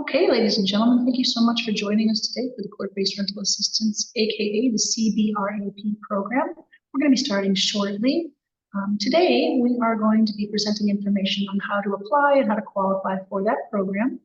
Okay, ladies and gentlemen, thank you so much for joining us today for the Court-Based Rental Assistance, aka the CBRAP program. We're going to be starting shortly. Today, we are going to be presenting information on how to apply and how to qualify for that program.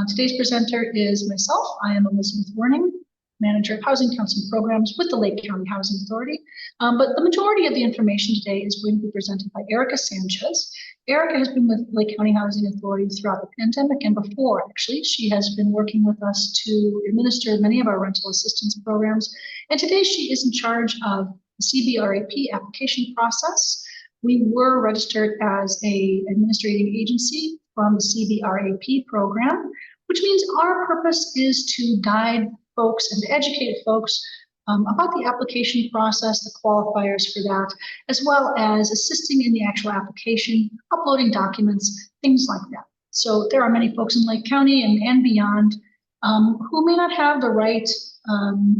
Today's presenter is myself. I am Elizabeth Werning, Manager of Housing Counseling Programs with the Lake County Housing Authority. But the majority of the information today is going to be presented by Erica Sanchez. Erica has been with Lake County Housing Authority throughout the pandemic and before, actually. She has been working with us to administer many of our rental assistance programs. And today she is in charge of the CBRAP application process. We were registered as an administrating agency from the CBRAP program, which means our purpose is to guide folks and to educate folks about the application process, the qualifiers for that, as well as assisting in the actual application, uploading documents, things like that. So there are many folks in Lake County and beyond who may not have the right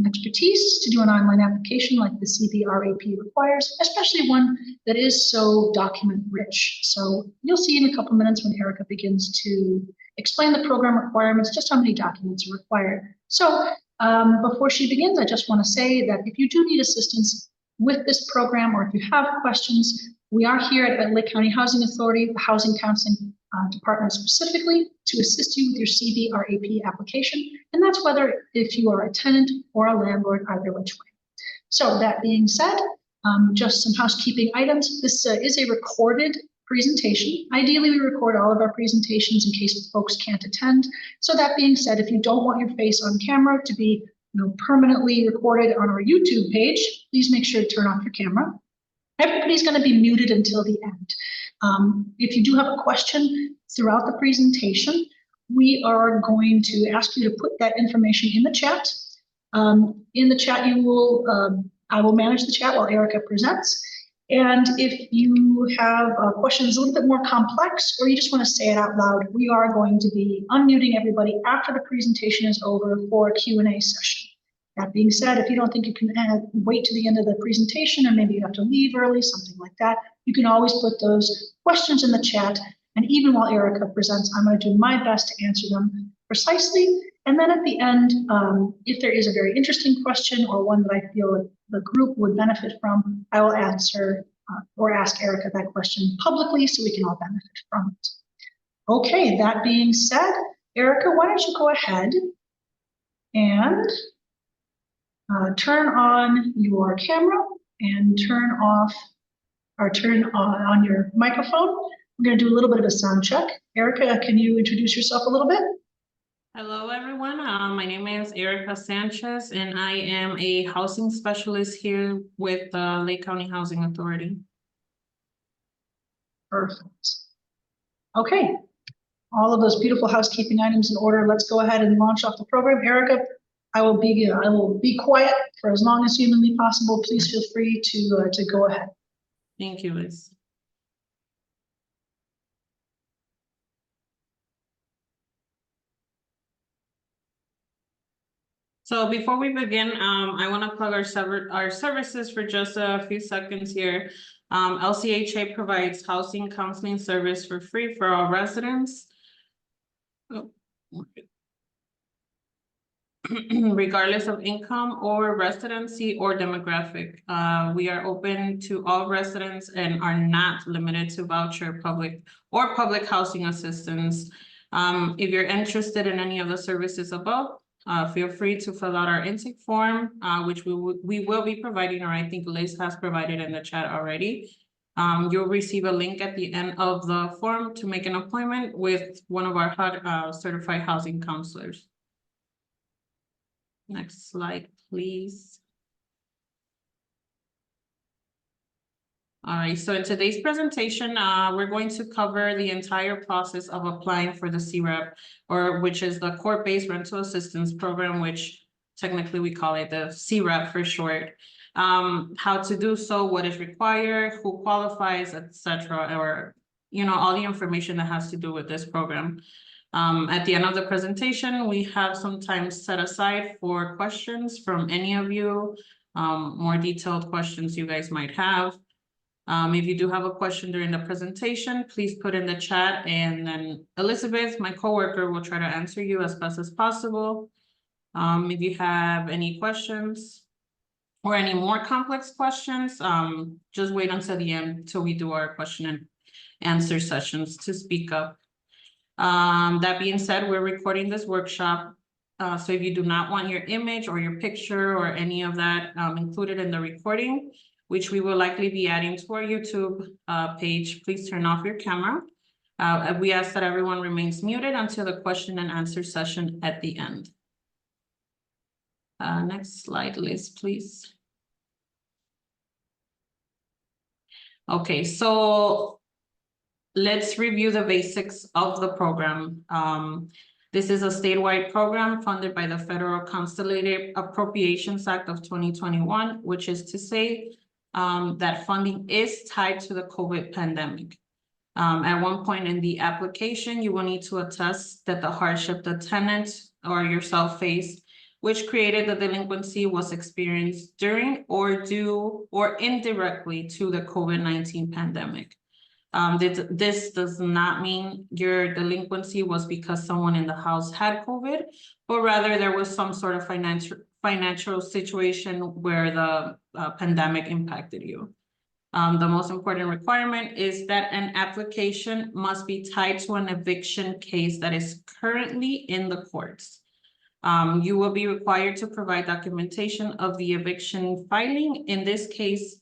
expertise to do an online application like the CBRAP requires, especially one that is so document rich. So you'll see in a couple minutes when Erica begins to explain the program requirements, just how many documents are required. So before she begins, I just want to say that if you do need assistance with this program or if you have questions, we are here at Lake County Housing Authority, the Housing Counseling Department specifically, to assist you with your CBRAP application. And that's whether if you are a tenant or a landlord, either which way. So that being said, just some housekeeping items. This is a recorded presentation. Ideally, we record all of our presentations in case folks can't attend. So that being said, if you don't want your face on camera to be permanently recorded on our YouTube page, please make sure to turn off your camera. Everybody's going to be muted until the end. If you do have a question throughout the presentation, we are going to ask you to put that information in the chat. In the chat, I will manage the chat while Erica presents. And if you have questions a little bit more complex, or you just want to say it out loud, we are going to be unmuting everybody after the presentation is over for a Q&A session. That being said, if you don't think you can wait to the end of the presentation, or maybe you have to leave early, something like that, you can always put those questions in the chat. And even while Erica presents, I'm going to do my best to answer them precisely. And then at the end, if there is a very interesting question or one that I feel the group would benefit from, I will answer or ask Erica that question publicly so we can all benefit from it. Okay, that being said, Erica, why don't you go ahead and turn on your camera and turn on your microphone. We're going to do a little bit of a sound check. Erica, can you introduce yourself a little bit? Hello, everyone. My name is Erica Sanchez, and I am a housing specialist here with the Lake County Housing Authority. Perfect. Okay, all of those beautiful housekeeping items in order. Let's go ahead and launch off the program. Erica, I will be quiet for as long as humanly possible. Please feel free to go ahead. Thank you, Liz. So before we begin, I want to plug our services for just a few seconds here. LCHA provides housing counseling service for free for all residents, regardless of income or residency or demographic. We are open to all residents and are not limited to voucher, public housing assistance. If you're interested in any of the services above, feel free to fill out our intake form, which we will be providing, or I think Liz has provided in the chat already. You'll receive a link at the end of the form to make an appointment with one of our certified housing counselors. Next slide, please. All right, so in today's presentation, we're going to cover the entire process of applying for the CBRAP, which is the Court-Based Rental Assistance Program, which technically we call it the CBRAP for short. How to do so, what is required, who qualifies, etc., or all the information that has to do with this program. At the end of the presentation, we have some time set aside for questions from any of you, more detailed questions you guys might have. If you do have a question during the presentation, please put in the chat, and then Elizabeth, my coworker, will try to answer you as best as possible. If you have any questions or any more complex questions, just wait until the end till we do our question and answer sessions to speak up. That being said, we're recording this workshop. So if you do not want your image or your picture or any of that included in the recording, which we will likely be adding to our YouTube page, please turn off your camera. We ask that everyone remains muted until the question and answer session at the end. Next slide, Liz, please. Okay, so let's review the basics of the program. This is a statewide program funded by the Federal Consolidated Appropriations Act of 2021, which is to say that funding is tied to the COVID pandemic. At one point in the application, you will need to attest that the hardship the tenant or yourself faced, which created the delinquency, was experienced during or due or indirectly to the COVID-19 pandemic. This does not mean your delinquency was because someone in the house had COVID, but rather there was some sort of financial situation where the pandemic impacted you. The most important requirement is that an application must be tied to an eviction case that is currently in the courts. You will be required to provide documentation of the eviction filing. In this case,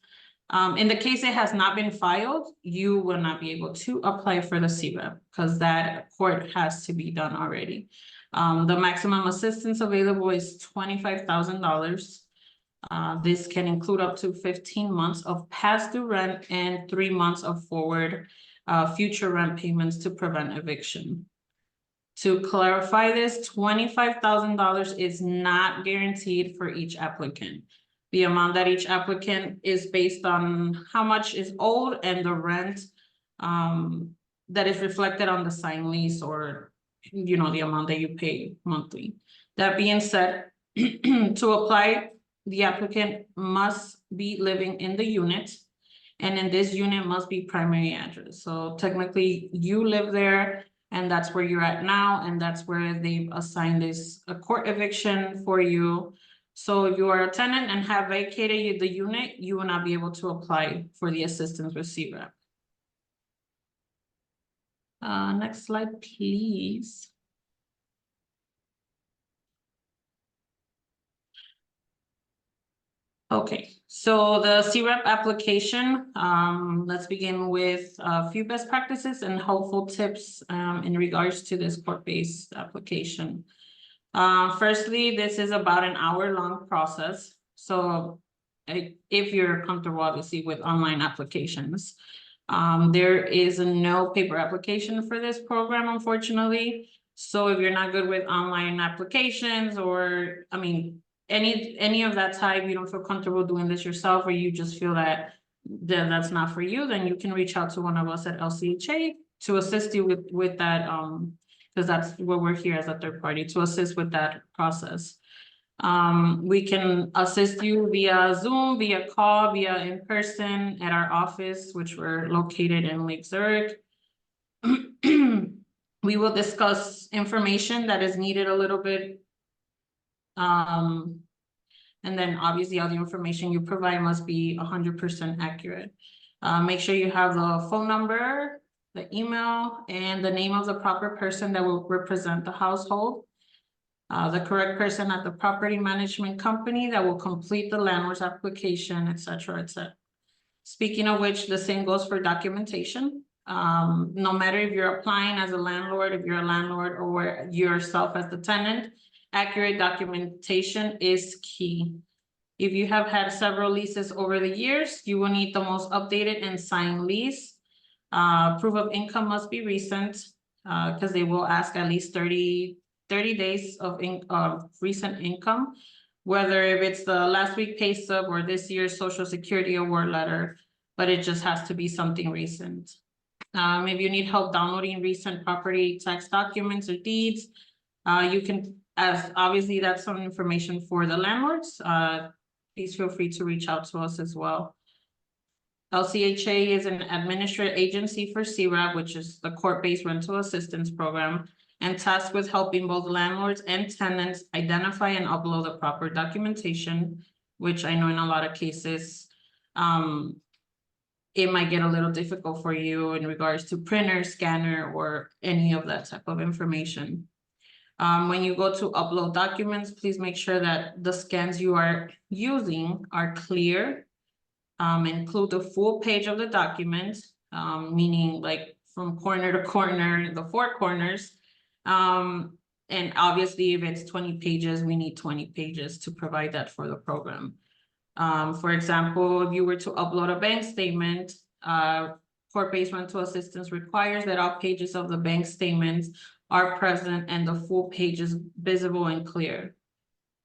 in the case it has not been filed, you will not be able to apply for the CBRAP because that court has to be done already. The maximum assistance available is $25,000. This can include up to 15 months of past due rent and 3 months of forward future rent payments to prevent eviction. To clarify this, $25,000 is not guaranteed for each applicant. The amount that each applicant is based on how much is owed and the rent that is reflected on the signed lease, or the amount that you pay monthly. That being said, to apply, the applicant must be living in the unit, and in this unit must be primary address. So technically you live there, and that's where you're at now, and that's where they've assigned a court eviction for you. So if you are a tenant and have vacated the unit, you will not be able to apply for the assistance with CBRAP. Next slide, please. Okay, so the CBRAP application, let's begin with a few best practices and helpful tips in regards to this court-based application. Firstly, this is about an hour-long process. So if you're comfortable, obviously, with online applications, there is no paper application for this program, unfortunately. So if you're not good with online applications, or any of that type, you don't feel comfortable doing this yourself, or you just feel that that's not for you, then you can reach out to one of us at LCHA to assist you with that, because that's what we're here as a third party, to assist with that process. We can assist you via Zoom, via call, via in person at our office, which we're located in Lake Zurich. We will discuss information that is needed a little bit. And then obviously all the information you provide must be 100% accurate. Make sure you have the phone number, the email, and the name of the proper person that will represent the household. The correct person at the property management company that will complete the landlord's application, etc., etc. Speaking of which, the same goes for documentation. No matter if you're applying as a landlord, if you're a landlord, or yourself as the tenant, accurate documentation is key. If you have had several leases over the years, you will need the most updated and signed lease. Proof of income must be recent, because they will ask at least 30 days of recent income, whether if it's the last week pay stub or this year's Social Security award letter, but it just has to be something recent. If you need help downloading recent property tax documents or deeds, you can, as obviously that's some information for the landlords, please feel free to reach out to us as well. LCHA is an administrative agency for CBRAP, which is the court-based rental assistance program, and tasked with helping both landlords and tenants identify and upload the proper documentation, which I know in a lot of cases, it might get a little difficult for you in regards to printer, scanner, or any of that type of information. When you go to upload documents, please make sure that the scans you are using are clear. Include the full page of the document, meaning like from corner to corner, the four corners. And obviously, if it's 20 pages, we need 20 pages to provide that for the program. For example, if you were to upload a bank statement, court-based rental assistance requires that all pages of the bank statements are present and the full page is visible and clear.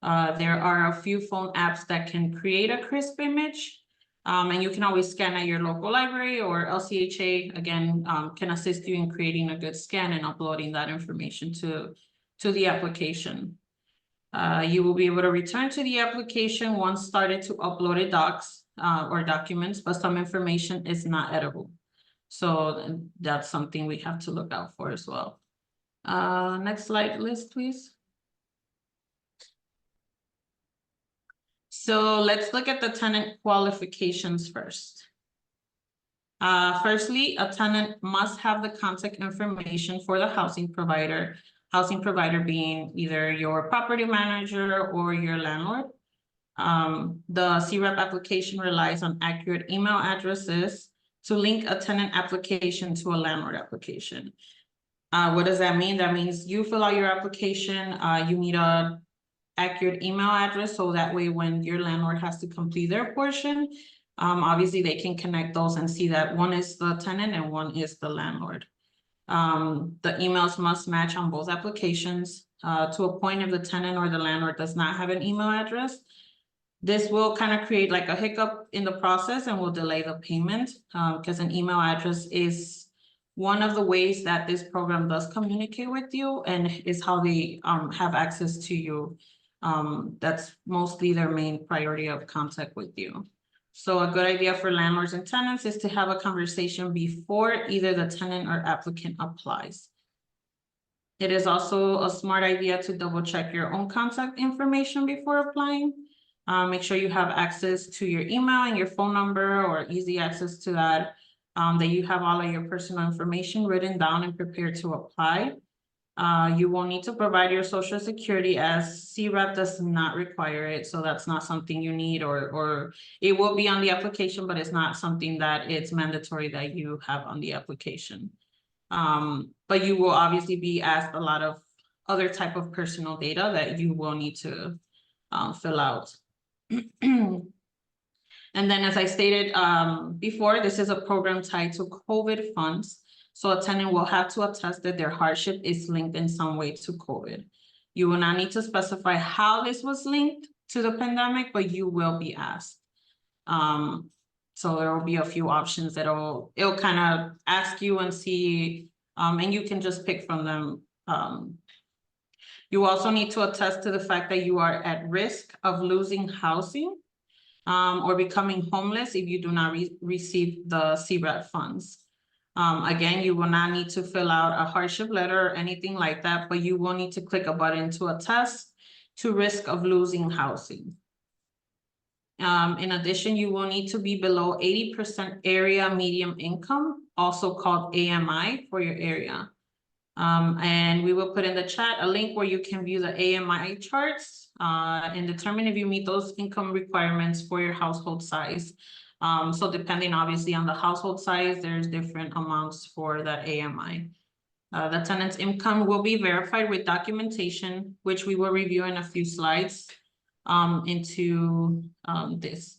There are a few phone apps that can create a crisp image. And you can always scan at your local library, or LCHA, again, can assist you in creating a good scan and uploading that information to the application. You will be able to return to the application once started to uploaded docs or documents, but some information is not editable. So that's something we have to look out for as well. Next slide, Liz, please. So let's look at the tenant qualifications first. Firstly, a tenant must have the contact information for the housing provider being either your property manager or your landlord. The CBRAP application relies on accurate email addresses to link a tenant application to a landlord application. What does that mean? That means you fill out your application, you need a accurate email address, so that way when your landlord has to complete their portion, obviously they can connect those and see that one is the tenant and one is the landlord. The emails must match on both applications. To a point, if the tenant or the landlord does not have an email address, this will kind of create like a hiccup in the process and will delay the payment, because an email address is one of the ways that this program does communicate with you and is how they have access to you. That's mostly their main priority of contact with you. So a good idea for landlords and tenants is to have a conversation before either the tenant or applicant applies. It is also a smart idea to double check your own contact information before applying. Make sure you have access to your email and your phone number, or easy access to that, that you have all of your personal information written down and prepared to apply. You will need to provide your social security, as CBRAP does not require it. So that's not something you need, or it will be on the application, but it's not something that it's mandatory that you have on the application. But you will obviously be asked a lot of other type of personal data that you will need to fill out. And then, as I stated before, this is a program tied to COVID funds. So a tenant will have to attest that their hardship is linked in some way to COVID. You will not need to specify how this was linked to the pandemic, but you will be asked. So there will be a few options that it'll kind of ask you and see, and you can just pick from them. You also need to attest to the fact that you are at risk of losing housing or becoming homeless if you do not receive the CBRAP funds. Again, you will not need to fill out a hardship letter or anything like that, but you will need to click a button to attest to risk of losing housing. In addition, you will need to be below 80% area median income, also called AMI, for your area. And we will put in the chat a link where you can view the AMI charts and determine if you meet those income requirements for your household size. So depending obviously on the household size, there's different amounts for that AMI. The tenant's income will be verified with documentation, which we will review in a few slides into this.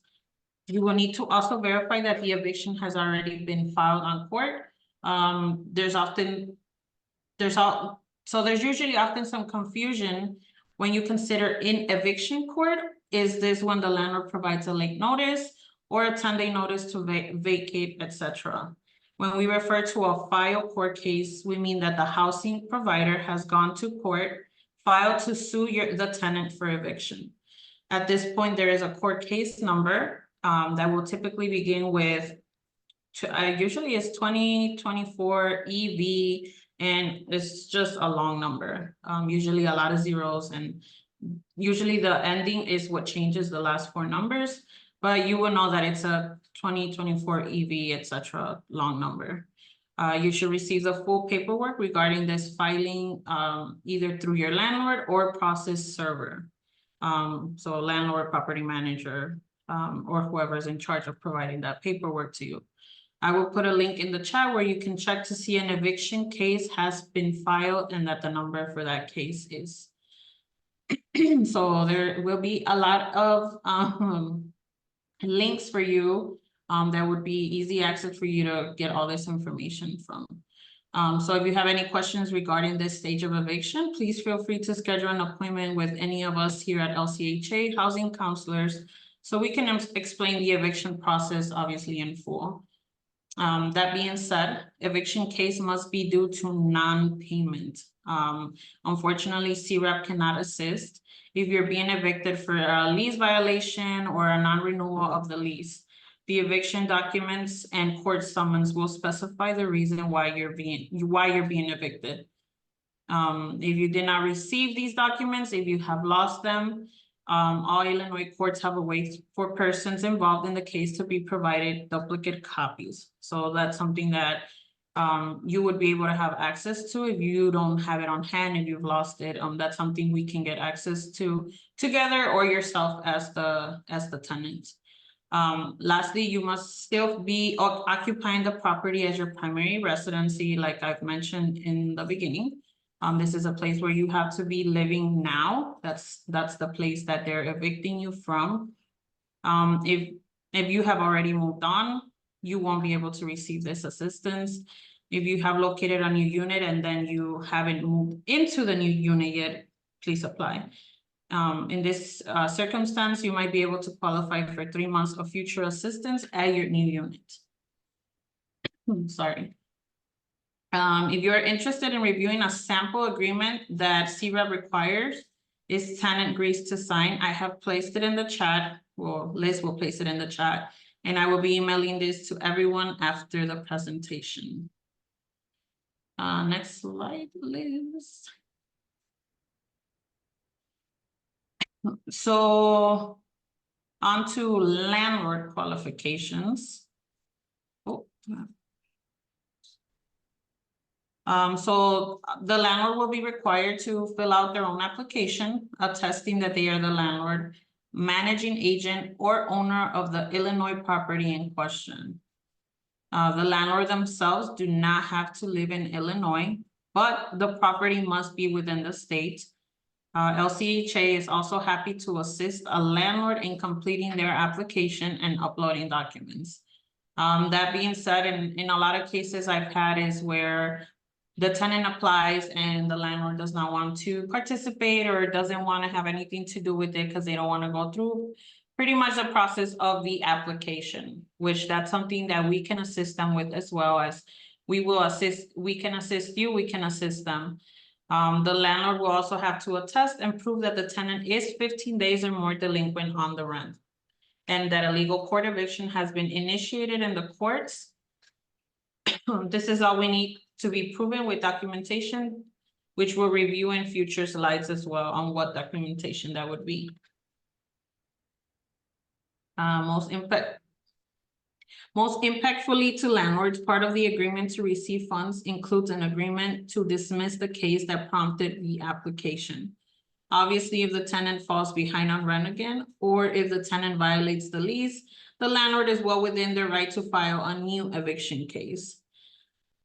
You will need to also verify that the eviction has already been filed on court. There's usually often some confusion when you consider in eviction court. Is this when the landlord provides a late notice or a 10-day notice to vacate, etc.? When we refer to a file court case, we mean that the housing provider has gone to court, filed to sue the tenant for eviction. At this point, there is a court case number that will typically begin with usually it's 2024 EV, and it's just a long number. Usually a lot of zeros, and usually the ending is what changes the last four numbers, but you will know that it's a 2024 EV, etc. long number. You should receive the full paperwork regarding this filing either through your landlord or process server. So landlord, property manager, or whoever's in charge of providing that paperwork to you. I will put a link in the chat where you can check to see an eviction case has been filed and that the number for that case is. So there will be a lot of links for you that would be easy access for you to get all this information from. So if you have any questions regarding this stage of eviction, please feel free to schedule an appointment with any of us here at LCHA housing counselors so we can explain the eviction process obviously in full. That being said, eviction case must be due to non-payment. Unfortunately, CBRAP cannot assist if you're being evicted for a lease violation or a non-renewal of the lease. The eviction documents and court summons will specify the reason why you're being evicted. If you did not receive these documents, if you have lost them, all Illinois courts have a way for persons involved in the case to be provided duplicate copies. So that's something that you would be able to have access to if you don't have it on hand, if you've lost it. That's something we can get access to together or yourself as the tenant. Lastly, you must still be occupying the property as your primary residency, like I've mentioned in the beginning. This is a place where you have to be living now. That's the place that they're evicting you from. If you have already moved on, you won't be able to receive this assistance. If you have located a new unit and then you haven't moved into the new unit yet, please apply. In this circumstance, you might be able to qualify for 3 months of future assistance at your new unit. Sorry. If you're interested in reviewing a sample agreement that CBRAP requires, is tenant agrees to sign. I have placed it in the chat. Well, Liz will place it in the chat, and I will be emailing this to everyone after the presentation. Next slide, Liz. So on to landlord qualifications. Oh. So the landlord will be required to fill out their own application attesting that they are the landlord, managing agent, or owner of the Illinois property in question. The landlord themselves do not have to live in Illinois, but the property must be within the state. LCHA is also happy to assist a landlord in completing their application and uploading documents. That being said, in a lot of cases I've had is where the tenant applies and the landlord does not want to participate or doesn't want to have anything to do with it because they don't want to go through pretty much the process of the application, which that's something that we can assist them with as well as we can assist you, we can assist them. The landlord will also have to attest and prove that the tenant is 15 days or more delinquent on the rent and that a legal court eviction has been initiated in the courts. This is all we need to be proven with documentation, which we'll review in future slides as well on what documentation that would be. Most impactfully to landlords, part of the agreement to receive funds includes an agreement to dismiss the case that prompted the application. Obviously, if the tenant falls behind on rent again, or if the tenant violates the lease, the landlord is well within their right to file a new eviction case.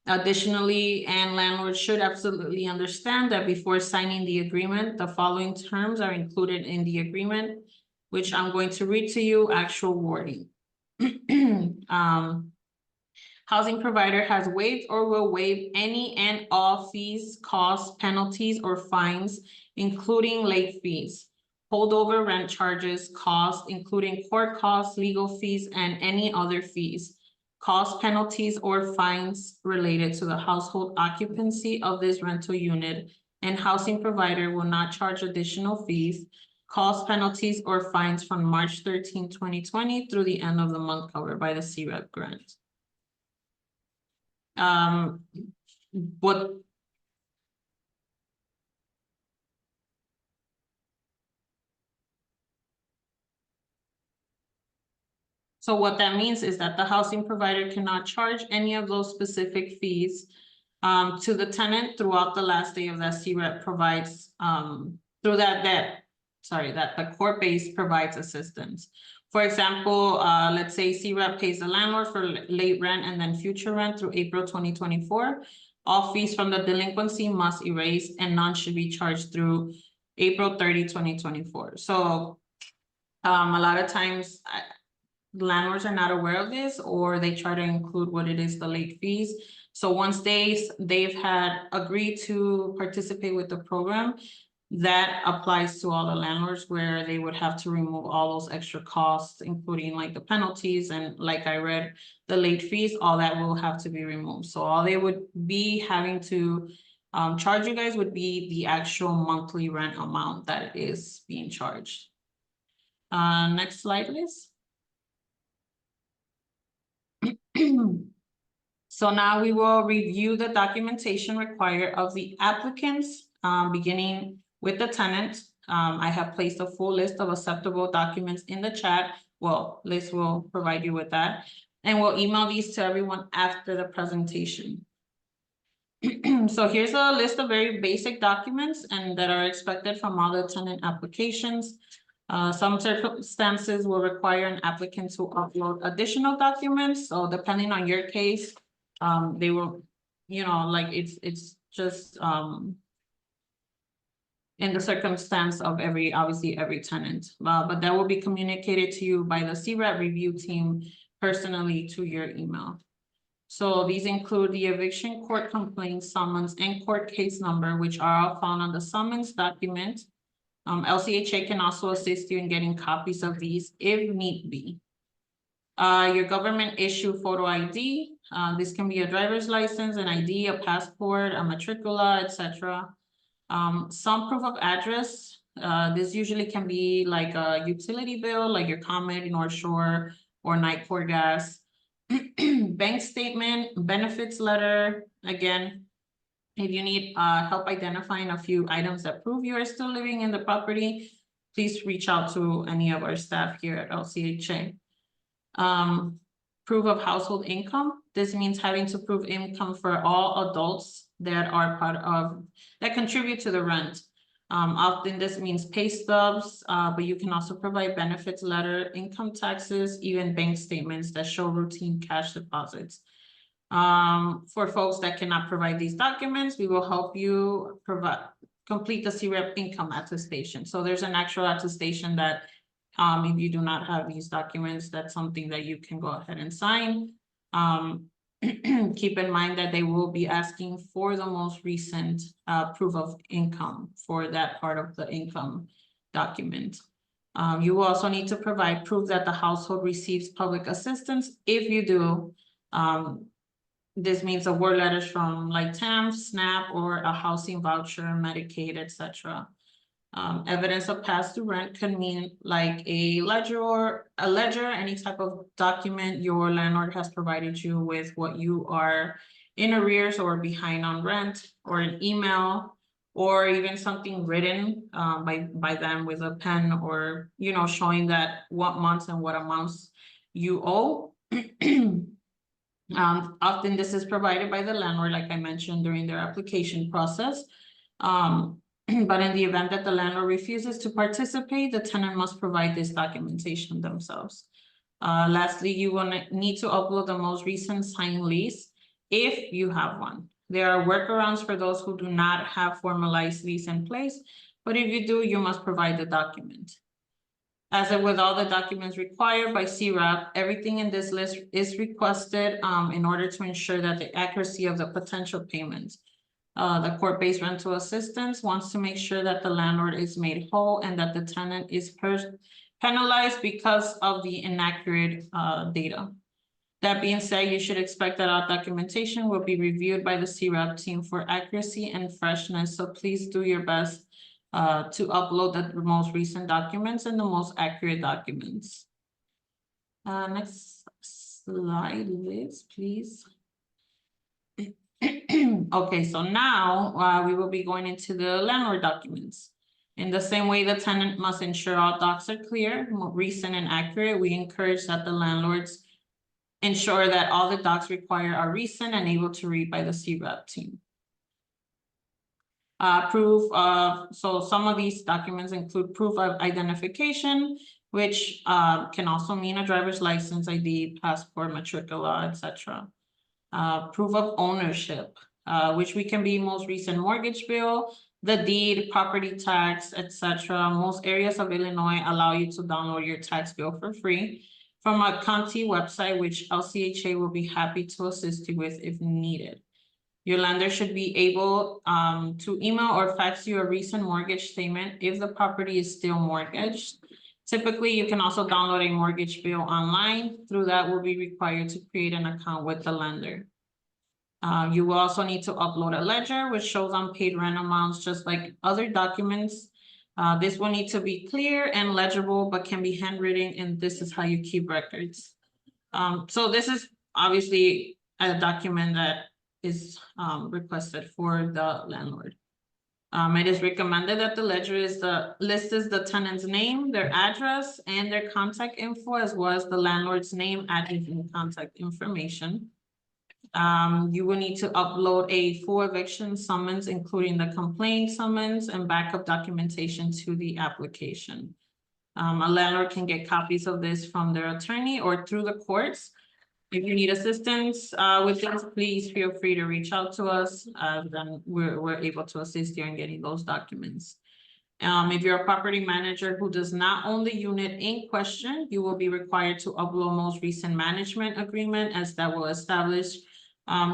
Additionally, and landlords should absolutely understand that before signing the agreement, the following terms are included in the agreement, which I'm going to read to you actual wording. Housing provider has waived or will waive any and all fees, costs, penalties, or fines, including late fees, holdover rent charges, costs, including court costs, legal fees, and any other fees, costs, penalties, or fines related to the household occupancy of this rental unit, and housing provider will not charge additional fees, costs, penalties, or fines from March 13, 2020 through the end of the month covered by the CBRAP grant. What So what that means is that the housing provider cannot charge any of those specific fees to the tenant throughout the last day of that CBRAP provides, through that the court base provides assistance. For example, let's say CBRAP pays the landlord for late rent and then future rent through April 2024. All fees from the delinquency must erase and none should be charged through April 30, 2024. So a lot of times landlords are not aware of this, or they try to include what it is, the late fees. So once they've had agreed to participate with the program, that applies to all the landlords, where they would have to remove all those extra costs, including like the penalties and, like I read, the late fees, all that will have to be removed. So all they would be having to charge you guys would be the actual monthly rent amount that is being charged. Next slide, please. So now we will review the documentation required of the applicants, beginning with the tenant. I have placed a full list of acceptable documents in the chat. Well, Liz will provide you with that. And we'll email these to everyone after the presentation. So here's a list of very basic documents and that are expected from all the tenant applications. Some circumstances will require an applicant to upload additional documents. So depending on your case, they will, like it's just in the circumstance of obviously every tenant. But that will be communicated to you by the CBRAP review team personally to your email. So these include the eviction court complaint summons and court case number, which are all found on the summons document. LCHA can also assist you in getting copies of these if need be. Your government issue photo ID. This can be a driver's license, an ID, a passport, a matricula, etc. Some proof of address. This usually can be like a utility bill, like your ComEd, North Shore, or Nightport Gas. Bank statement, benefits letter. Again, if you need help identifying a few items that prove you are still living in the property, please reach out to any of our staff here at LCHA. Proof of household income. This means having to prove income for all adults that are that contribute to the rent. Often this means pay stubs, but you can also provide benefits letter, income taxes, even bank statements that show routine cash deposits. For folks that cannot provide these documents, we will help you complete the CBRAP income attestation. So there's an actual attestation that if you do not have these documents, that's something that you can go ahead and sign. Keep in mind that they will be asking for the most recent proof of income for that part of the income document. You will also need to provide proof that the household receives public assistance. If you do, this means award letters from like TAMF, SNAP, or a housing voucher, Medicaid, etc. Evidence of past due rent can mean like a ledger, any type of document your landlord has provided you with what you are in arrears or behind on rent, or an email, or even something written by them with a pen, or showing that what months and what amounts you owe. Often this is provided by the landlord, like I mentioned, during their application process. But in the event that the landlord refuses to participate, the tenant must provide this documentation themselves. Lastly, you will need to upload the most recent signed lease if you have one. There are workarounds for those who do not have formalized lease in place, but if you do, you must provide the document. As with all the documents required by CBRAP, everything in this list is requested in order to ensure that the accuracy of the potential payments. The court-based rental assistance wants to make sure that the landlord is made whole and that the tenant is penalized because of the inaccurate data. That being said, you should expect that our documentation will be reviewed by the CBRAP team for accuracy and freshness. So please do your best to upload the most recent documents and the most accurate documents. Next slide, Liz, please. Okay, so now we will be going into the landlord documents. In the same way, the tenant must ensure all docs are clear, recent, and accurate. We encourage that the landlords ensure that all the docs required are recent and able to read by the CBRAP team. So some of these documents include proof of identification, which can also mean a driver's license, ID, passport, matricula, etc. Proof of ownership, which we can be most recent mortgage bill, the deed, property tax, etc. Most areas of Illinois allow you to download your tax bill for free from a county website, which LCHA will be happy to assist you with if needed. Your lender should be able to email or fax you a recent mortgage statement if the property is still mortgaged. Typically, you can also download a mortgage bill online. Through that, will be required to create an account with the lender. You will also need to upload a ledger, which shows unpaid rent amounts, just like other documents. This will need to be clear and legible, but can be handwritten, and this is how you keep records. So this is obviously a document that is requested for the landlord. It is recommended that the ledger lists the tenant's name, their address, and their contact info, as well as the landlord's name, address, and contact information. You will need to upload a full eviction summons, including the complaint summons and backup documentation to the application. A landlord can get copies of this from their attorney or through the courts. If you need assistance with this, please feel free to reach out to us. Then we're able to assist you in getting those documents. If you're a property manager who does not own the unit in question, you will be required to upload most recent management agreement, as that will establish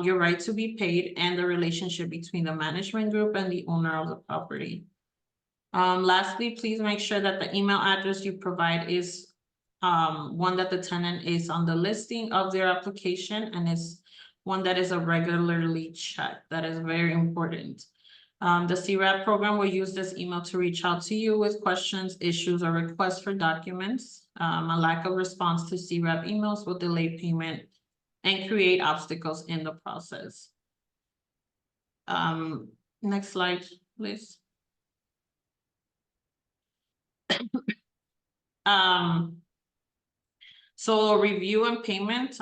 your right to be paid and the relationship between the management group and the owner of the property. Lastly, please make sure that the email address you provide is one that the tenant is on the listing of their application, and is one that is regularly checked. That is very important. The CBRAP program will use this email to reach out to you with questions, issues, or requests for documents. A lack of response to CBRAP emails will delay payment and create obstacles in the process. Next slide, please. So review and payment.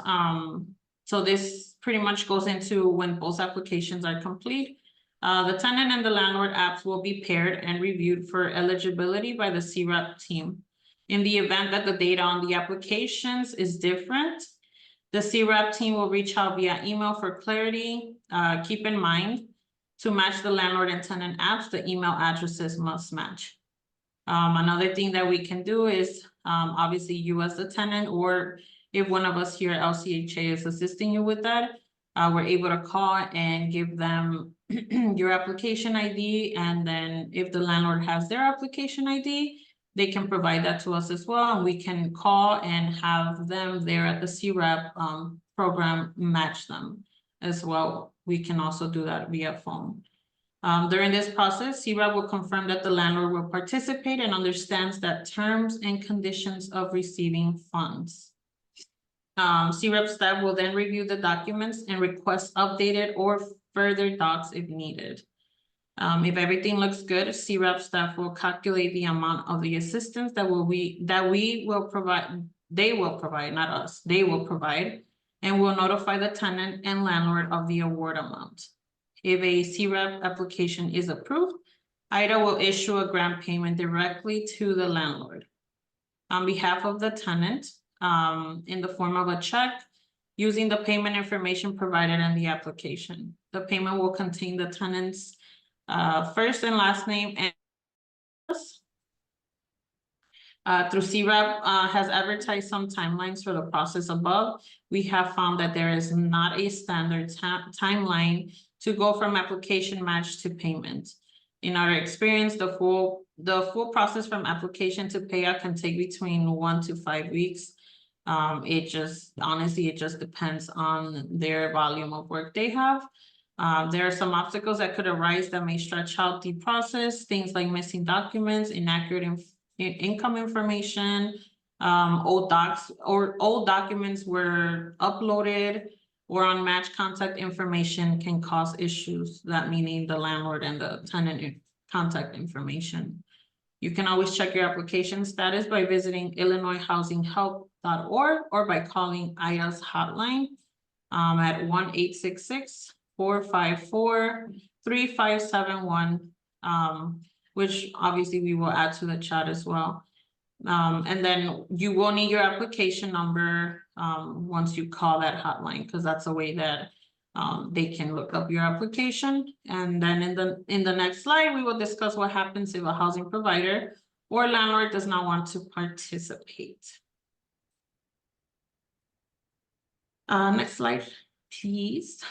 So this pretty much goes into when both applications are complete. The tenant and the landlord apps will be paired and reviewed for eligibility by the CBRAP team. In the event that the data on the applications is different, the CBRAP team will reach out via email for clarity. Keep in mind, to match the landlord and tenant apps, the email addresses must match. Another thing that we can do is obviously you as the tenant, or if one of us here at LCHA is assisting you with that, we're able to call and give them your application ID. And then if the landlord has their application ID, they can provide that to us as well. And we can call and have them there at the CBRAP program match them as well. We can also do that via phone. During this process, CBRAP will confirm that the landlord will participate and understands that terms and conditions of receiving funds. CBRAP staff will then review the documents and request updated or further docs if needed. If everything looks good, CBRAP staff will calculate the amount of the assistance that we will provide. They will provide, not us. They will provide, and will notify the tenant and landlord of the award amount. If a CBRAP application is approved, IDA will issue a grant payment directly to the landlord on behalf of the tenant in the form of a check using the payment information provided in the application. The payment will contain the tenant's first and last name and through CBRAP has advertised some timelines for the process above. We have found that there is not a standard timeline to go from application match to payment. In our experience, the full process from application to payout can take between 1 to 5 weeks. It just depends on their volume of work they have. There are some obstacles that could arise that may stretch out the process, things like missing documents, inaccurate income information, old documents were uploaded, or unmatched contact information can cause issues, that meaning the landlord and the tenant contact information. You can always check your application status by visiting illinoishousinghelp.org or by calling IDA's hotline at 1-866-454-3571, which obviously we will add to the chat as well. And then you will need your application number once you call that hotline, because that's a way that they can look up your application. And then in the next slide, we will discuss what happens if a housing provider or landlord does not want to participate. Next slide, please.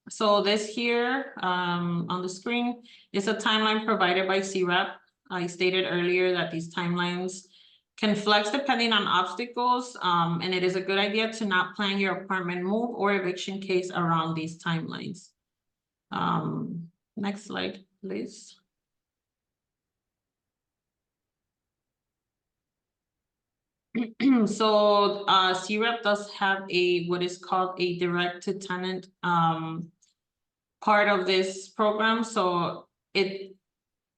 So this here on the screen is a timeline provided by CBRAP. I stated earlier that these timelines can flex depending on obstacles, and it is a good idea to not plan your apartment move or eviction case around these timelines. Next slide, please. So CBRAP does have what is called a direct to tenant part of this program. So it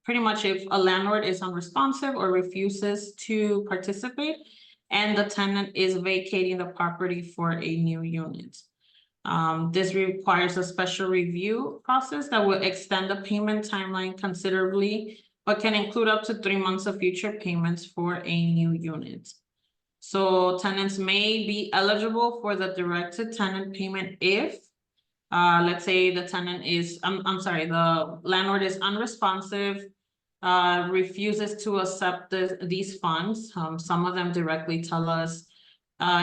pretty much, if a landlord is unresponsive or refuses to participate and the tenant is vacating the property for a new unit. This requires a special review process that will extend the payment timeline considerably, but can include up to 3 months of future payments for a new unit. So tenants may be eligible for the direct tenant payment if, let's say the tenant is, the landlord is unresponsive, refuses to accept these funds. Some of them directly tell us,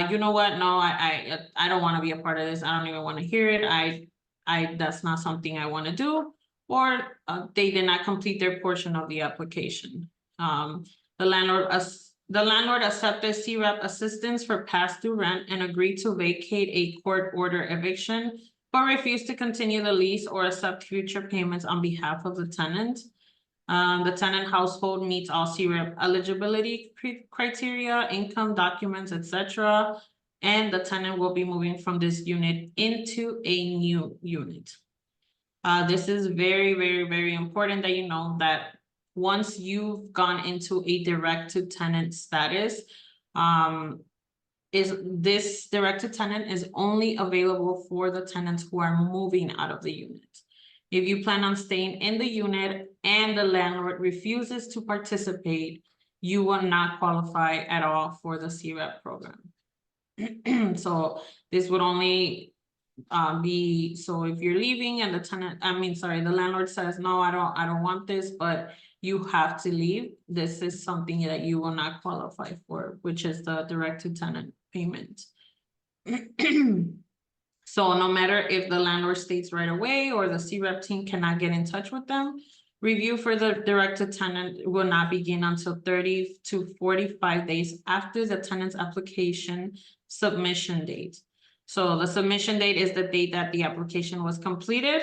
you know what, no, I don't want to be a part of this. I don't even want to hear it. That's not something I want to do. Or they did not complete their portion of the application. The landlord accepted CBRAP assistance for past due rent and agreed to vacate a court order eviction, but refused to continue the lease or accept future payments on behalf of the tenant. The tenant household meets all CBRAP eligibility criteria, income, documents, etc. And the tenant will be moving from this unit into a new unit. This is very, very, very important that you know that once you've gone into a direct to tenant status, this direct to tenant is only available for the tenants who are moving out of the unit. If you plan on staying in the unit and the landlord refuses to participate, you will not qualify at all for the CBRAP program. So this would only be, so if you're leaving and the landlord says, no, I don't want this, but you have to leave, this is something that you will not qualify for, which is the direct to tenant payment. So no matter if the landlord states right away or the CBRAP team cannot get in touch with them, review for the direct to tenant will not begin until 30 to 45 days after the tenant's application submission date. So the submission date is the date that the application was completed.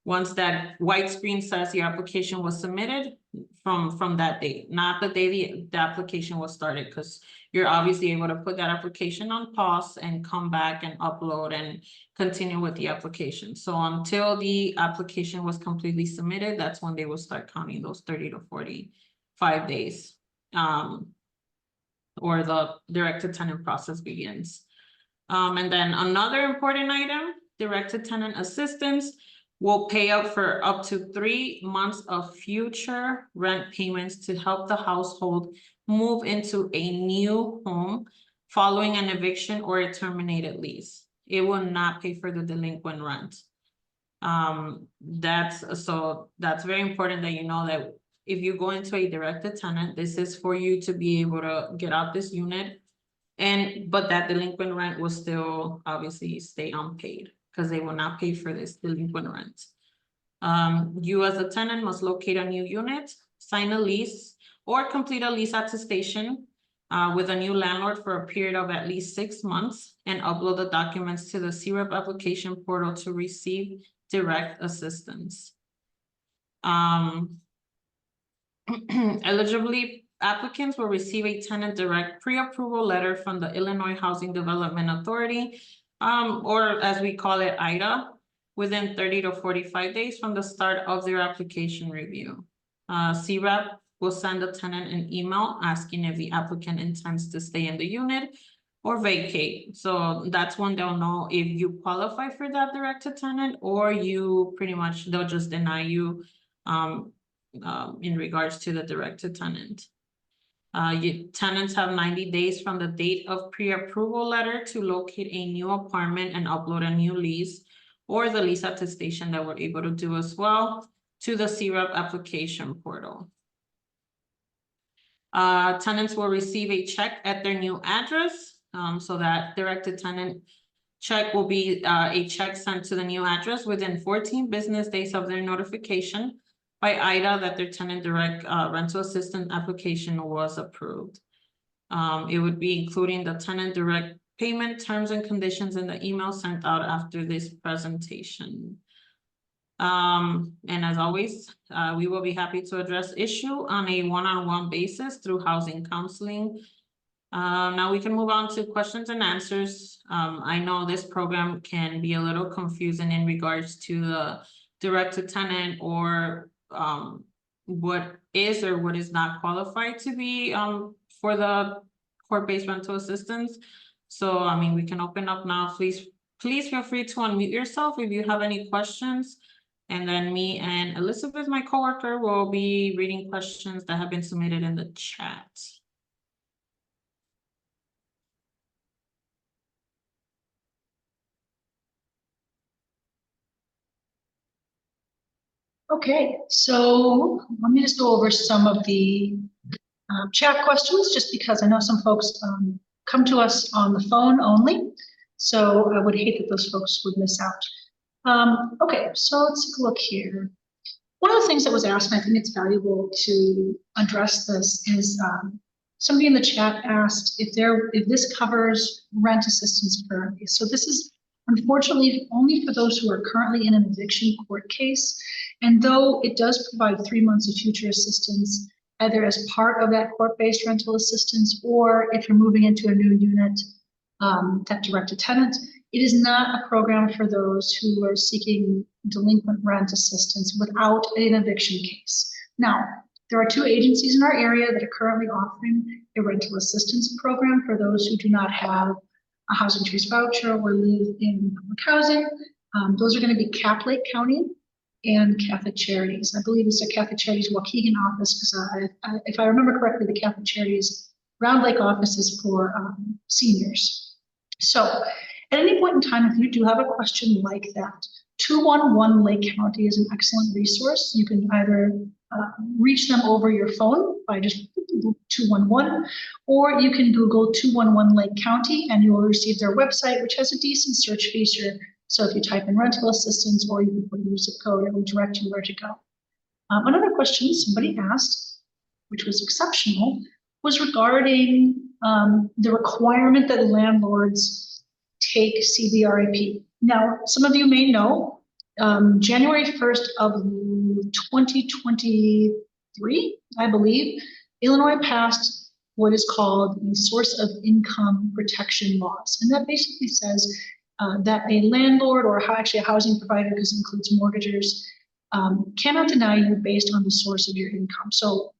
Once that white screen says your application was submitted, from that date, not the day the application was started, because you're obviously able to put that application on pause and come back and upload and continue with the application. So until the application was completely submitted, that's when they will start counting those 30 to 45 days, or the direct to tenant process begins. And then another important item, direct to tenant assistance will pay out for up to 3 months of future rent payments to help the household move into a new home following an eviction or a terminated lease. It will not pay for the delinquent rent. That's very important that you know that if you go into a direct to tenant, this is for you to be able to get out this unit, but that delinquent rent will still obviously stay unpaid, because they will not pay for this delinquent rent. You as a tenant must locate a new unit, sign a lease, or complete a lease attestation with a new landlord for a period of at least 6 months, and upload the documents to the CBRAP application portal to receive direct assistance. Eligibility applicants will receive a tenant direct pre-approval letter from the Illinois Housing Development Authority or as we call it, IDA, within 30 to 45 days from the start of their application review. CBRAP will send the tenant an email asking if the applicant intends to stay in the unit or vacate. So that's when they'll know if you qualify for that direct-to-tenant, or they'll just deny you in regards to the direct-to-tenant. Tenants have 90 days from the date of pre-approval letter to locate a new apartment and upload a new lease, or the lease attestation that we're able to do as well, to the CBRAP application portal. Tenants will receive a check at their new address. So that direct-to-tenant check will be a check sent to the new address within 14 business days of their notification by IDA that their tenant direct rental assistance application was approved. It would be including the tenant direct payment terms and conditions in the email sent out after this presentation. And as always, we will be happy to address issue on a one-on-one basis through housing counseling. Now we can move on to questions and answers. I know this program can be a little confusing in regards to the direct-to-tenant, or what is or what is not qualified to be for the court-based rental assistance. So, I mean, we can open up now. Please feel free to unmute yourself if you have any questions. And then me and Elizabeth, my coworker, will be reading questions that have been submitted in the chat. Okay, so let me just go over some of the chat questions, just because I know some folks come to us on the phone only. So I would hate that those folks would miss out. Okay, so let's take a look here. One of the things that was asked, and I think it's valuable to address this, is somebody in the chat asked if this covers rent assistance currently. So this is unfortunately only for those who are currently in an eviction court case. And though it does provide 3 months of future assistance, either as part of that court-based rental assistance, or if you're moving into a new unit, that direct-to-tenant, it is not a program for those who are seeking delinquent rent assistance without an eviction case. Now, there are 2 agencies in our area that are currently offering a rental assistance program for those who do not have a housing choice voucher or live in public housing. Those are going to be Cap Lake County and Catholic Charities. I believe it's the Catholic Charities Waukegan office, because if I remember correctly, the Catholic Charities Round Lake office is for seniors. So at any point in time, if you do have a question like that, 211 Lake County is an excellent resource. You can either reach them over your phone by just 211, or you can Google 211 Lake County and you will receive their website, which has a decent search feature. So if you type in rental assistance, or you can put in your zip code, it will direct you where to go. Another question somebody asked, which was exceptional, was regarding the requirement that landlords take CBRAP. Now, some of you may know, January 1st of 2023, I believe, Illinois passed what is called the source of income protection laws. And that basically says that a landlord, or actually a housing provider, because it includes mortgagers, cannot deny you based on the source of your income. So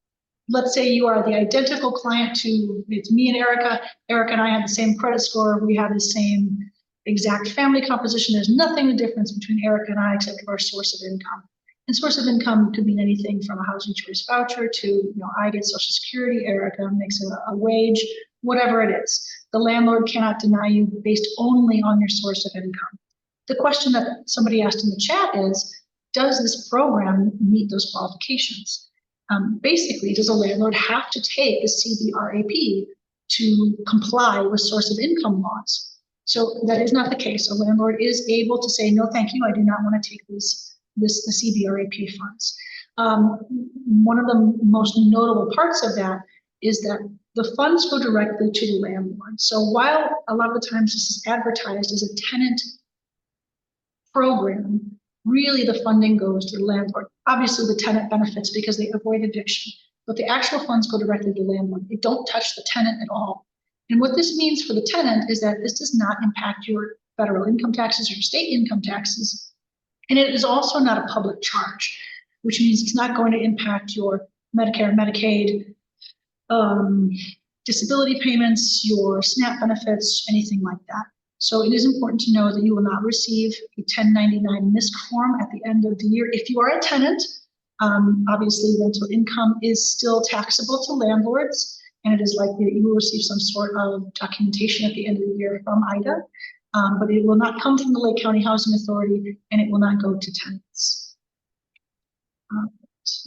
let's say you are the identical client to, it's me and Erica. Erica and I have the same credit score. We have the same exact family composition. There's nothing the difference between Erica and I except for our source of income. And source of income could mean anything from a housing choice voucher to, I get Social Security, Erica makes a wage, whatever it is. The landlord cannot deny you based only on your source of income. The question that somebody asked in the chat is, does this program meet those qualifications? Basically, does a landlord have to take the CBRAP to comply with source of income laws? So that is not the case. A landlord is able to say, no, thank you, I do not want to take the CBRAP funds. One of the most notable parts of that is that the funds go directly to the landlord. So while a lot of the times this is advertised as a tenant program, really the funding goes to the landlord. Obviously the tenant benefits because they avoid eviction, but the actual funds go directly to the landlord. They don't touch the tenant at all. And what this means for the tenant is that this does not impact your federal income taxes or state income taxes. And it is also not a public charge, which means it's not going to impact your Medicare, Medicaid, disability payments, your SNAP benefits, anything like that. So it is important to know that you will not receive a 1099 MISC form at the end of the year. If you are a tenant, obviously rental income is still taxable to landlords, and it is likely that you will receive some sort of documentation at the end of the year from IDA, but it will not come from the Lake County Housing Authority, and it will not go to tenants.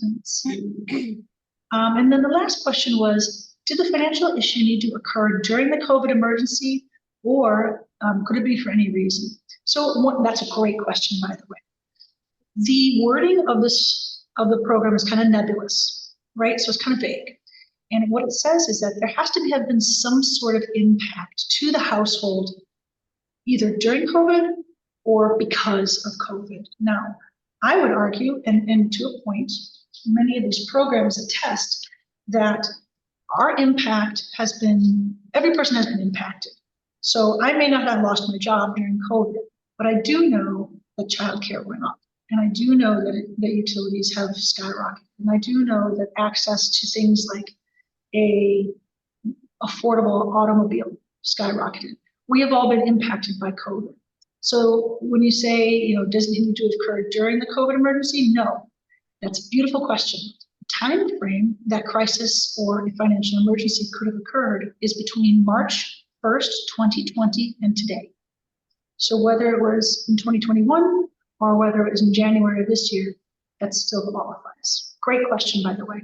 Let's see. And then the last question was, did the financial issue need to occur during the COVID emergency, or could it be for any reason? So that's a great question, by the way. The wording of the program is kind of nebulous, right? So it's kind of vague. And what it says is that there has to have been some sort of impact to the household, either during COVID or because of COVID. Now, I would argue, and to a point, many of these programs attest that our impact has been, every person has been impacted. So I may not have lost my job during COVID, but I do know that childcare went up. And I do know that utilities have skyrocketed. And I do know that access to things like a affordable automobile skyrocketed. We have all been impacted by COVID. So when you say, does it need to have occurred during the COVID emergency? No, that's a beautiful question. The time frame that crisis or a financial emergency could have occurred is between March 1st, 2020 and today. So whether it was in 2021 or whether it was in January of this year, that still qualifies. Great question, by the way.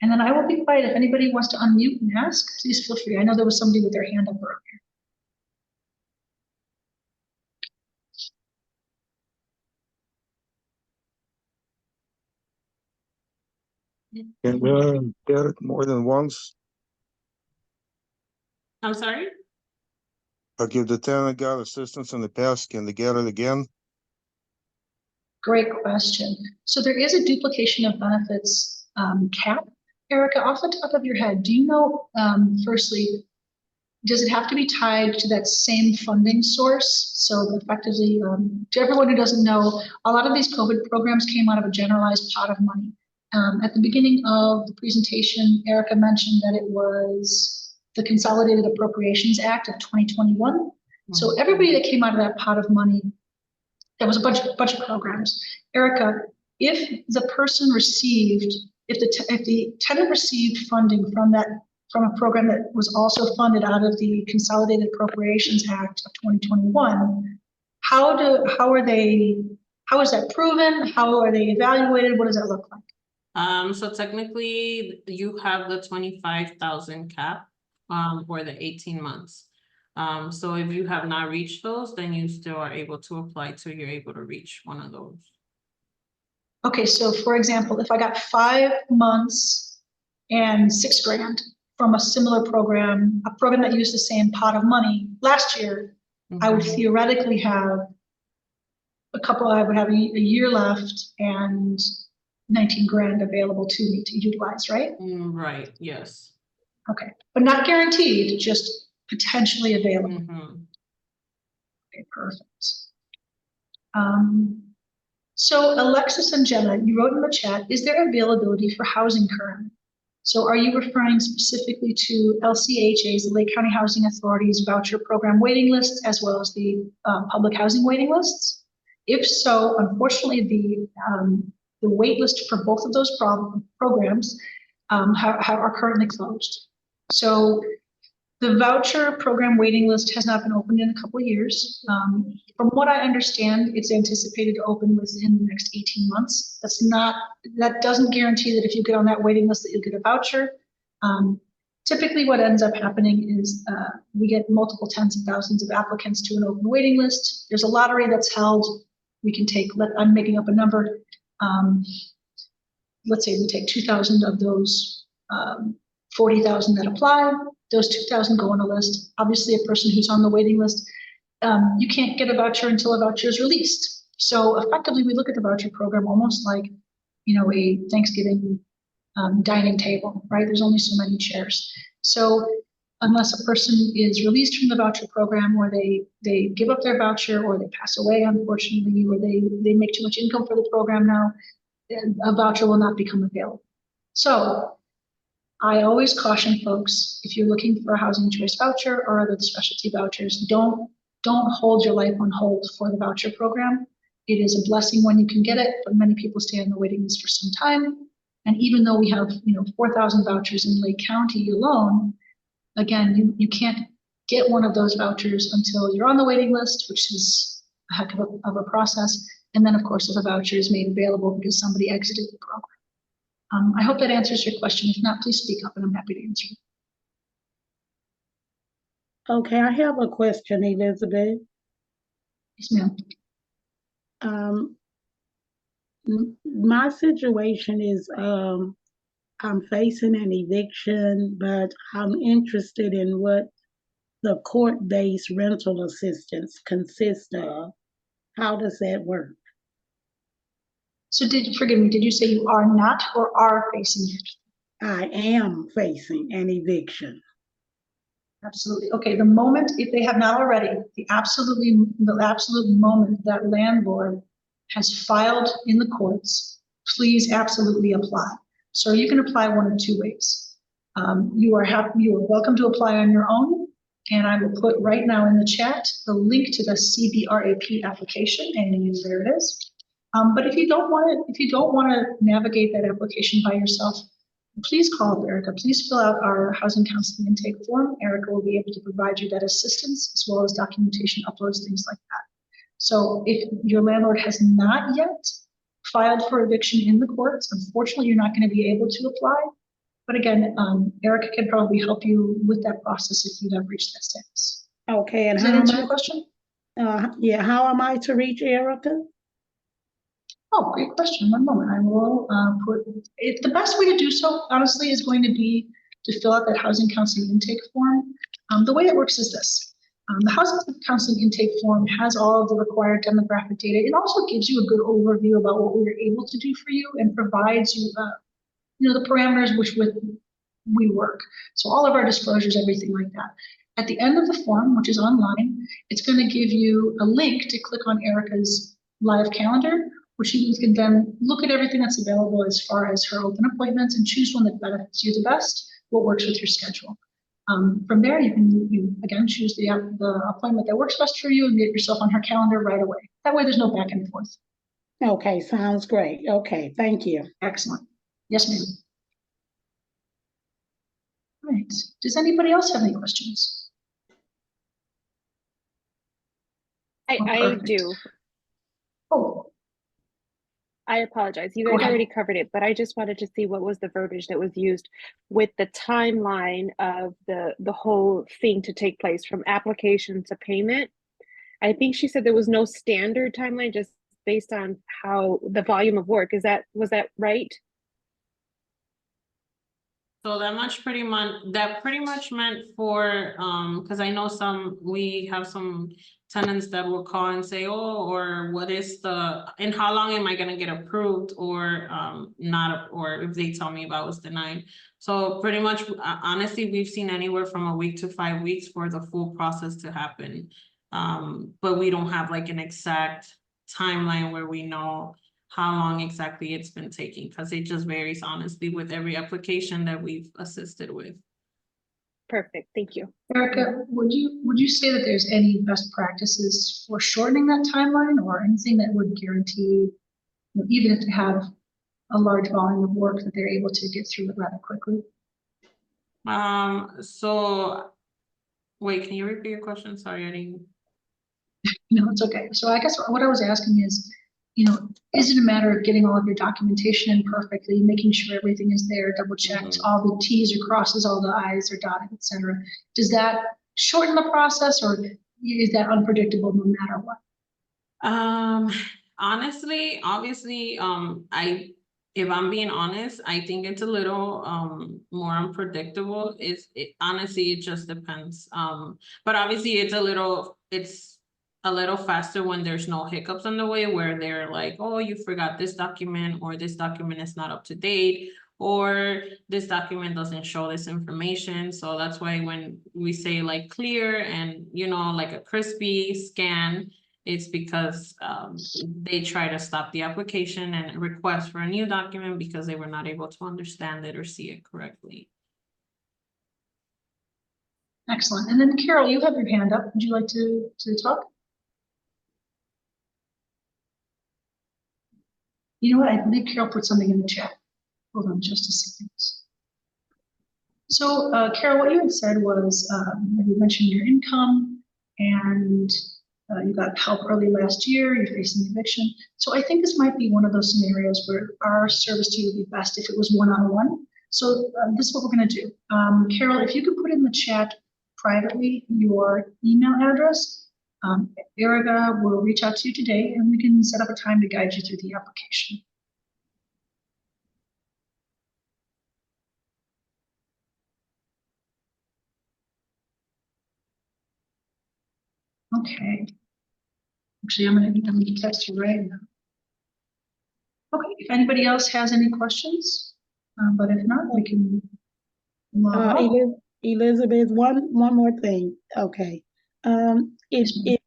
And then I will be quiet. If anybody wants to unmute and ask, please feel free. I know there was somebody with their hand up earlier. Can we get it more than once? I'm sorry? Like if the tenant got assistance in the past, can they get it again? Great question. So there is a duplication of benefits cap. Erica, off the top of your head, do you know, firstly, does it have to be tied to that same funding source? So effectively, to everyone who doesn't know, a lot of these COVID programs came out of a generalized pot of money. At the beginning of the presentation, Erica mentioned that it was the Consolidated Appropriations Act of 2021. Mm-hmm. So everybody that came out of that pot of money, there was a bunch of programs. Erica, if the person received, if the tenant received funding from a program that was also funded out of the Consolidated Appropriations Act of 2021, how is that proven? How are they evaluated? What does that look like? So technically you have the 25,000 cap for the 18 months. So if you have not reached those, then you still are able to apply till you're able to reach one of those. Okay, so for example, if I got 5 months and $6,000 from a similar program, a program that used the same pot of money last year, mm-hmm. I would theoretically have I would have a year left and $19,000 available to me to utilize, right? Right, yes. Okay, but not guaranteed, just potentially available. Mm-hmm. Okay, perfect. So Alexis and Jenna, you wrote in the chat, is there availability for housing currently? So are you referring specifically to LCHA's, the Lake County Housing Authority's voucher program waiting lists, as well as the public housing waiting lists? If so, unfortunately, the wait list for both of those programs are currently closed. So the voucher program waiting list has not been opened in a couple of years. From what I understand, it's anticipated to open within the next 18 months. That doesn't guarantee that if you get on that waiting list that you'll get a voucher. Typically what ends up happening is we get multiple tens of thousands of applicants to an open waiting list. There's a lottery that's held. We can take, I'm making up a number. Let's say we take 2,000 of those 40,000 that apply. Those 2,000 go on a list. Obviously, a person who's on the waiting list, you can't get a voucher until a voucher is released. So effectively, we look at the voucher program almost like, a Thanksgiving dining table, right? There's only so many chairs. So unless a person is released from the voucher program, or they give up their voucher, or they pass away, unfortunately, or they make too much income for the program now, a voucher will not become available. So I always caution folks, if you're looking for a housing choice voucher or other specialty vouchers, don't hold your life on hold for the voucher program. It is a blessing when you can get it, but many people stay on the waiting list for some time. And even though we have, 4,000 vouchers in Lake County alone, again, you can't get one of those vouchers until you're on the waiting list, which is a heck of a process. And then, of course, if a voucher is made available because somebody exited the program. I hope that answers your question. If not, please speak up and I'm happy to answer. Okay, I have a question, Elizabeth. Yes, ma'am. My situation is I'm facing an eviction, but I'm interested in what the court-based rental assistance consists of. How does that work? So forgive me, did you say you are not or are facing it? I am facing an eviction. Absolutely. Okay, the moment, if they have not already, the absolute moment that landlord has filed in the courts, please absolutely apply. So you can apply one of two ways. You are welcome to apply on your own, and I will put right now in the chat the link to the CBRAP application, and there it is. But if you don't want to navigate that application by yourself, please call up Erica. Please fill out our housing counseling intake form. Erica will be able to provide you that assistance as well as documentation uploads, things like that. So if your landlord has not yet filed for eviction in the courts, unfortunately, you're not going to be able to apply. But again, Erica can probably help you with that process if you have reached that status. Okay, and Does that answer your question? Yeah, how am I to reach Erica? Oh, great question. One moment. I will put it. The best way to do so, honestly, is going to be to fill out that housing counseling intake form. The way it works is this. The housing counseling intake form has all of the required demographic data. It also gives you a good overview about what we were able to do for you and provides you, the parameters with we work. So all of our disclosures, everything like that. At the end of the form, which is online, it's going to give you a link to click on Erica's live calendar, where you can then look at everything that's available as far as her open appointments and choose one that benefits you the best, what works with your schedule. From there, you can again choose the appointment that works best for you and get yourself on her calendar right away. That way there's no back and forth. Okay, sounds great. Okay, thank you. Excellent. Yes, ma'am. All right. Does anybody else have any questions? I do. Oh. I apologize. You guys already covered it, but I just wanted to see what was the verbiage that was used with the timeline of the whole thing to take place from application to payment. I think she said there was no standard timeline, just based on how the volume of work. Was that right? So that pretty much meant for, because I know we have some tenants that will call and say, oh, or what is and how long am I gonna get approved or not, or if they tell me if I was denied. So pretty much, honestly, we've seen anywhere from a week to 5 weeks for the full process to happen. But we don't have like an exact timeline where we know how long exactly it's been taking, because it just varies honestly with every application that we've assisted with. Perfect, thank you. Erica, would you say that there's any best practices for shortening that timeline, or anything that would guarantee, even if they have a large volume of work, that they're able to get through it rather quickly? So wait, can you repeat your question? Sorry, I didn't. No, it's okay. So I guess what I was asking is, is it a matter of getting all of your documentation in perfectly, making sure everything is there, double checked, all the T's are crosses, all the I's are dotted, etc. Does that shorten the process, or is that unpredictable no matter what? Honestly, obviously, if I'm being honest, I think it's a little more unpredictable. Honestly, it just depends. But obviously it's a little faster when there's no hiccups on the way, where they're like, oh, you forgot this document, or this document is not up to date, or this document doesn't show this information. So that's why when we say like clear and, you know, like a crispy scan, it's because they try to stop the application and request for a new document because they were not able to understand it or see it correctly. Excellent. And then Carol, you have your hand up. Would you like to talk? You know what? I believe Carol put something in the chat. Hold on just a second. So Carol, what you had said was you mentioned your income and you got help early last year, you're facing eviction. So I think this might be one of those scenarios where our service to you would be best if it was one-on-one. So this is what we're going to do. Carol, if you could put in the chat privately your email address, Erica will reach out to you today and we can set up a time to guide you through the application. Okay. Actually, I'm going to text you right now. Okay, if anybody else has any questions, but if not, we can move on. Elizabeth, one more thing. Okay. If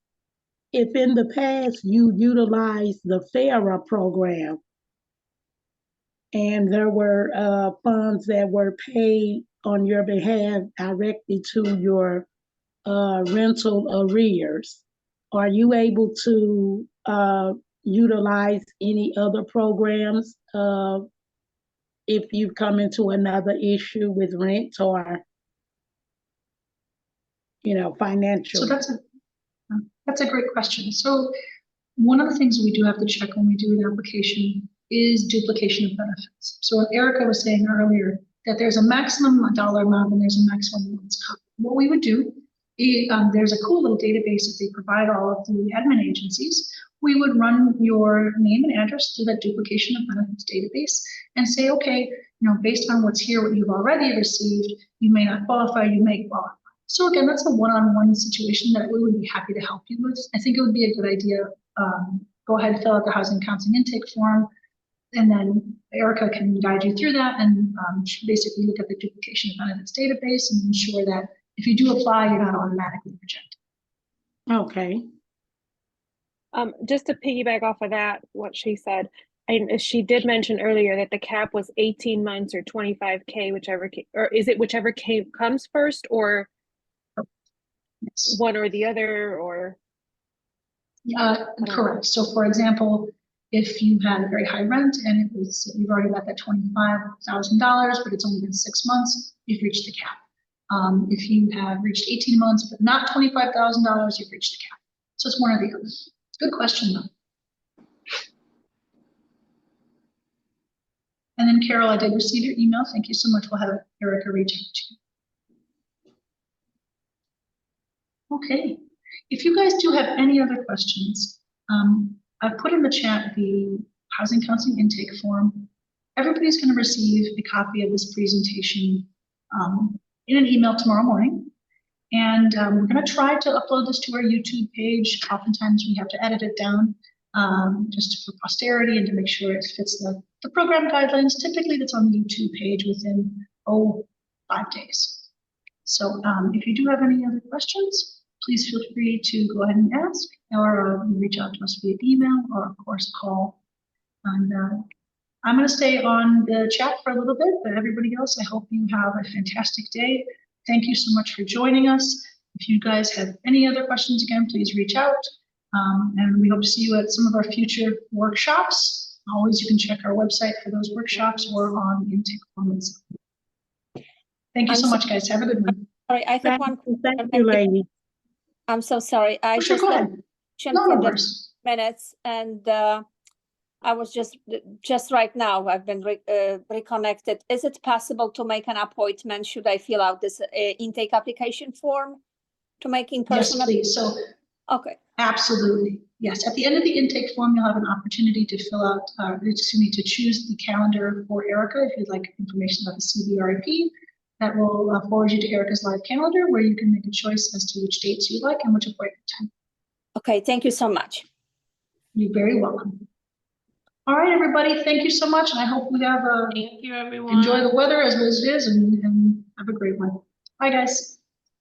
in the past you utilized the CBRAP program and there were funds that were paid on your behalf directly to your rental arrears, are you able to utilize any other programs if you come into another issue with rent or, you know, financial? So that's a great question. So one of the things we do have to check when we do an application is duplication of benefits. So Erica was saying earlier that there's a maximum dollar amount and there's a maximum amounts covered. What we would do, there's a cool little database that they provide all of the admin agencies. We would run your name and address through that duplication of benefits database and say, okay, you know, based on what's here, what you've already received, you may not qualify, you may qualify. So again, that's a one-on-one situation that we would be happy to help you with. I think it would be a good idea. Go ahead and fill out the housing counseling intake form, and then Erica can guide you through that and basically look at the duplication of benefits database and ensure that if you do apply, you're not automatically rejected. Okay. Just to piggyback off of that, what she said, and she did mention earlier that the cap was 18 months or 25K, whichever, or is it whichever comes first, or Yes. one or the other, or? Correct. So for example, if you had a very high rent and it was, you've already got that $25,000, but it's only been 6 months, you've reached the cap. If you have reached 18 months, but not $25,000, you've reached the cap. So it's one or the other. Good question though. And then Carol, I did receive your email. Thank you so much. We'll have Erica reach out to you. Okay, if you guys do have any other questions, I've put in the chat the housing counseling intake form. Everybody's going to receive a copy of this presentation in an email tomorrow morning. And we're going to try to upload this to our YouTube page. Oftentimes we have to edit it down just for posterity and to make sure it fits the program guidelines. Typically that's on the YouTube page within 5 days. So if you do have any other questions, please feel free to go ahead and ask or reach out to us via email or of course call. And I'm going to stay on the chat for a little bit, but everybody else, I hope you have a fantastic day. Thank you so much for joining us. If you guys have any other questions, again, please reach out. And we hope to see you at some of our future workshops. Always, you can check our website for those workshops or on the intake forms. Thank you so much, guys. Have a good one. Sorry, I have one. Thank you, lady. I'm so sorry. I Sure, just go had ahead. a No, question no for the worries. minutes, and I was just right now. I've been reconnected. Is it possible to make an appointment? Should I fill out this intake application form to make in Yes, person? please. So Okay. absolutely. Yes. At the end of the intake form, you'll have an opportunity to fill out, to choose the calendar for Erica if you'd like information about the CBRAP. That will forward you to Erica's live calendar where you can make a choice as to which dates you like and which appointment time. Okay. Thank you so much. You're very welcome. All right, everybody, thank you so much, and I hope we have Thank you, everyone. enjoy the weather as it is, and have a great one. Bye, guys.